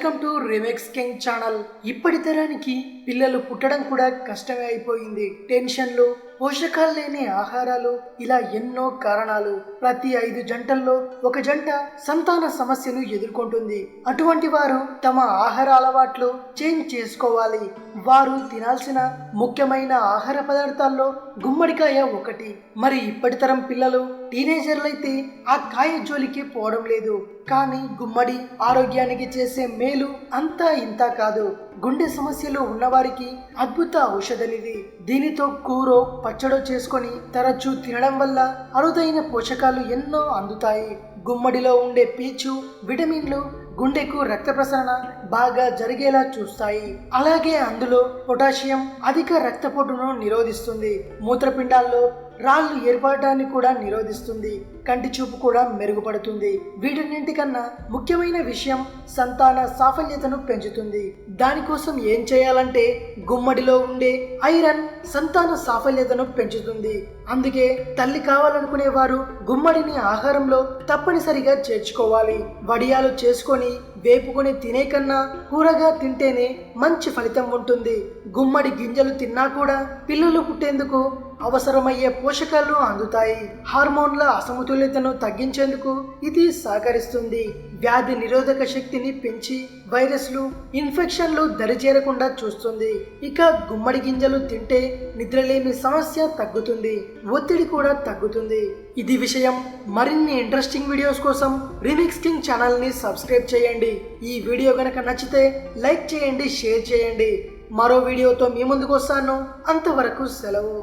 Welcome to remix king channel. ఇప్పటి తరానికి పిల్లలు పుట్టడం కూడా కష్టమే అయిపోయింది. టెన్షన్లు, పోషకాలు లేని ఆహారాలు, ఇలా ఎన్నో కారణాలు. ప్రతి 5 జంటల్లో ఒక జంట సంతాన సమస్యను ఎదుర్కొంటుంది. అటువంటి వారు తమ ఆహార అలవాట్లు చేంజ్ చేసుకోవాలి. వారు తినాల్సిన ముఖ్యమైన ఆహార పదార్థాల్లో గుమ్మడికాయ ఒకటి. మరి ఇప్పటి తరం పిల్లలు టీనేజర్లైతే ఆ కాయ జోలికి పోవడం లేదు. కానీ గుమ్మడి ఆరోగ్యానికి చేసే మేలు అంతా ఇంతా కాదు. గుండె సమస్యలు ఉన్నవారికి అద్భుత ఔషధనిది. దీనితో కూరో పచ్చడో చేసుకొని తరచూ తినడం వల్ల అరుదైన పోషకాలు ఎన్నో అందుతాయి. గుమ్మడిలో ఉండే పీచు, విటమిన్లు గుండెకు రక్త ప్రసరణ బాగా జరిగేలా చూస్తాయి. అలాగే అందులో పొటాషియం అధిక రక్తపోటును నిరోధిస్తుంది. మూత్రపిండాల్లో రాళ్ళు ఏర్పడటాన్ని కూడా నిరోధిస్తుంది. కంటి చూపు కూడా మెరుగుపడుతుంది. వీటన్నింటికన్నా ముఖ్యమైన విషయం సంతాన సాఫల్యతను పెంచుతుంది. దానికోసం ఏం చేయాలంటే గుమ్మడిలో ఉండే ఐరన్ సంతాన సాఫల్యతను పెంచుతుంది. అందుకే తల్లి కావాలనుకునే వారు గుమ్మడిని ఆహారంలో తప్పనిసరిగా చేర్చుకోవాలి. వడియాలు చేసుకొని వేపుకొని తినే కన్నా కూరగా తింటేనే మంచి ఫలితం ఉంటుంది. గుమ్మడి గింజలు తిన్నా కూడా పిల్లలు పుట్టేందుకు అవసరమయ్యే పోషకాలు అందుతాయి. హార్మోన్ల అసమతుల్యతను తగ్గించేందుకు ఇది సహకరిస్తుంది. వ్యాధి నిరోధక శక్తిని పెంచి వైరస్లు, ఇన్ఫెక్షన్లు దరిచేరకుండా చూస్తుంది. ఇక గుమ్మడి గింజలు తింటే నిద్రలేమి సమస్య తగ్గుతుంది, ఒత్తిడి కూడా తగ్గుతుంది. ఇది విషయం. మరిన్ని ఇంట్రెస్టింగ్ వీడియోస్ కోసం రిమిక్స్ కింగ్ ఛానల్ ని సబ్స్క్రైబ్ చేయండి. ఈ వీడియో గనక నచ్చితే లైక్ చేయండి, షేర్ చేయండి. మరో వీడియోతో మీ ముందుకు వస్తాను. అంతవరకు సెలవు.